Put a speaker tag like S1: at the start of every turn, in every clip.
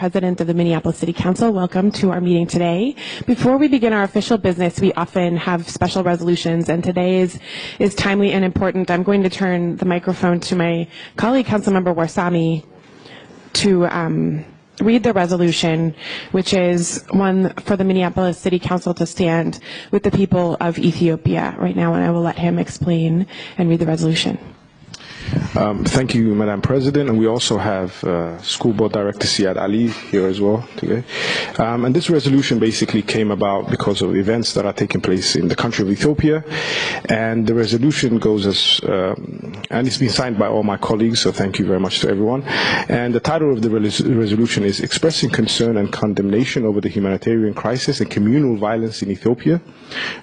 S1: President of the Minneapolis City Council. Welcome to our meeting today. Before we begin our official business, we often have special resolutions, and today is timely and important. I'm going to turn the microphone to my colleague, Councilmember Warsame, to read the resolution, which is one for the Minneapolis City Council to stand with the people of Ethiopia right now, and I will let him explain and read the resolution.
S2: Thank you, Madam President, and we also have School Board Director Siad Ali here as well today. And this resolution basically came about because of events that are taking place in the country of Ethiopia, and the resolution goes as, and it's been signed by all my colleagues, so thank you very much to everyone. And the title of the resolution is Expressing Concern and Condemnation over the Humanitarian Crisis and Communal Violence in Ethiopia,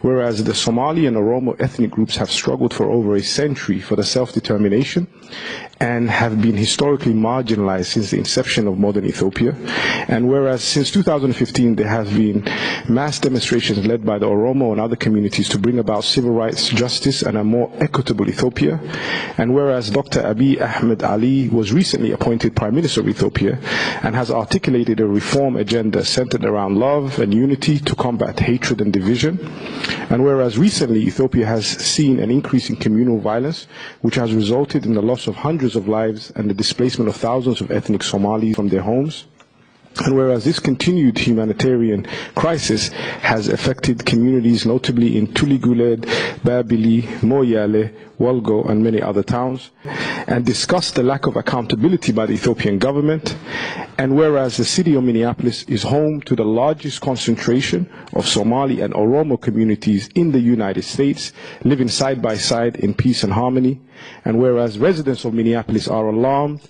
S2: whereas the Somali and Oromo ethnic groups have struggled for over a century for the self-determination and have been historically marginalized since the inception of modern Ethiopia. And whereas since 2015 there have been mass demonstrations led by the Oromo and other communities to bring about civil rights, justice, and a more equitable Ethiopia. And whereas Dr. Abiy Ahmed Ali was recently appointed Prime Minister of Ethiopia and has articulated a reform agenda centered around love and unity to combat hatred and division. And whereas recently Ethiopia has seen an increase in communal violence, which has resulted in the loss of hundreds of lives and the displacement of thousands of ethnic Somalis from their homes. And whereas this continued humanitarian crisis has affected communities notably in Tuliguled, Babili, Moyale, Wolgo, and many other towns, and discussed the lack of accountability by the Ethiopian government, and whereas the city of Minneapolis is home to the largest concentration of Somali and Oromo communities in the United States, living side by side in peace and harmony, and whereas residents of Minneapolis are alarmed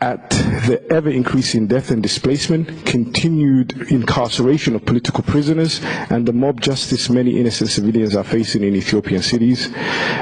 S2: at the ever-increasing death and displacement, continued incarceration of political prisoners, and the mob justice many innocent civilians are facing in Ethiopian cities.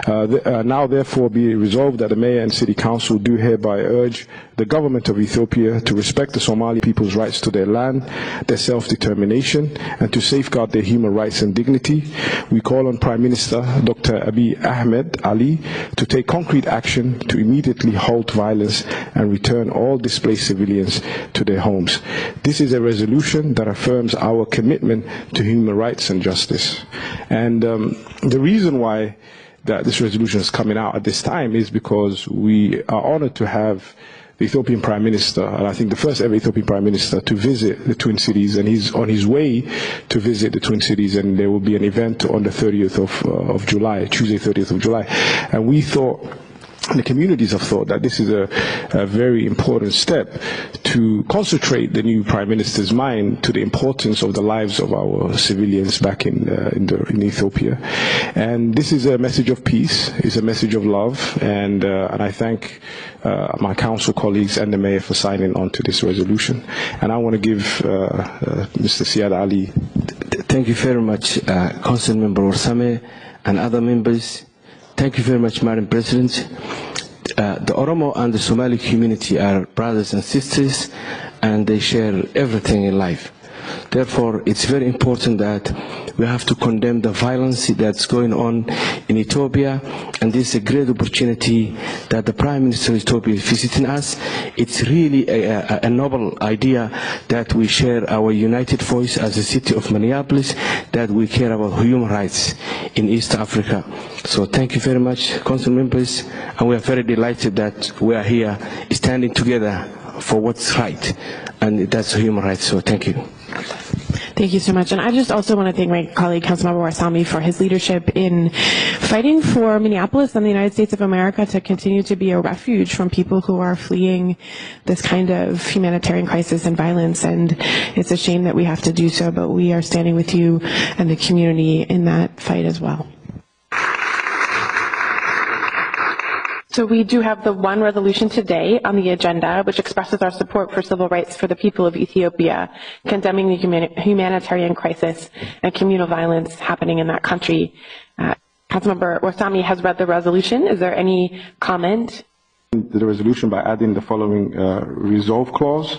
S2: Now therefore be resolved that the Mayor and City Council do hereby urge the government of Ethiopia to respect the Somali people's rights to their land, their self-determination, and to safeguard their human rights and dignity. We call on Prime Minister Dr. Abiy Ahmed Ali to take concrete action to immediately halt violence and return all displaced civilians to their homes. This is a resolution that affirms our commitment to human rights and justice. And the reason why that this resolution is coming out at this time is because we are honored to have the Ethiopian Prime Minister, and I think the first ever Ethiopian Prime Minister, to visit the Twin Cities, and he's on his way to visit the Twin Cities, and there will be an event on the 30th of July, Tuesday 30th of July. And we thought, the communities have thought that this is a very important step to concentrate the new Prime Minister's mind to the importance of the lives of our civilians back in Ethiopia. And this is a message of peace, it's a message of love, and I thank my council colleagues and the mayor for signing on to this resolution. And I want to give Mr. Siad Ali.
S3: Thank you very much, Councilmember Warsame and other members. Thank you very much, Madam President. The Oromo and the Somali community are brothers and sisters, and they share everything in life. Therefore, it's very important that we have to condemn the violence that's going on in Ethiopia, and this is a great opportunity that the Prime Minister of Ethiopia is visiting us. It's really a noble idea that we share our united voice as a city of Minneapolis, that we care about human rights in East Africa. So thank you very much, Council members, and we are very delighted that we are here standing together for what's right, and that's human rights. So thank you.
S1: Thank you so much. And I just also want to thank my colleague, Councilmember Warsame, for his leadership in fighting for Minneapolis and the United States of America to continue to be a refuge from people who are fleeing this kind of humanitarian crisis and violence. And it's a shame that we have to do so, but we are standing with you and the community in that fight as well. So we do have the one resolution today on the agenda, which expresses our support for civil rights for the people of Ethiopia, condemning the humanitarian crisis and communal violence happening in that country. Councilmember Warsame has read the resolution. Is there any comment?
S2: The resolution by adding the following resolve clause.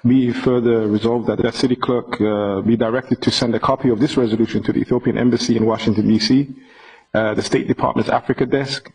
S2: Be further resolved that the city clerk be directed to send a copy of this resolution to the Ethiopian Embassy in Washington, D.C., the State Department's Africa Desk,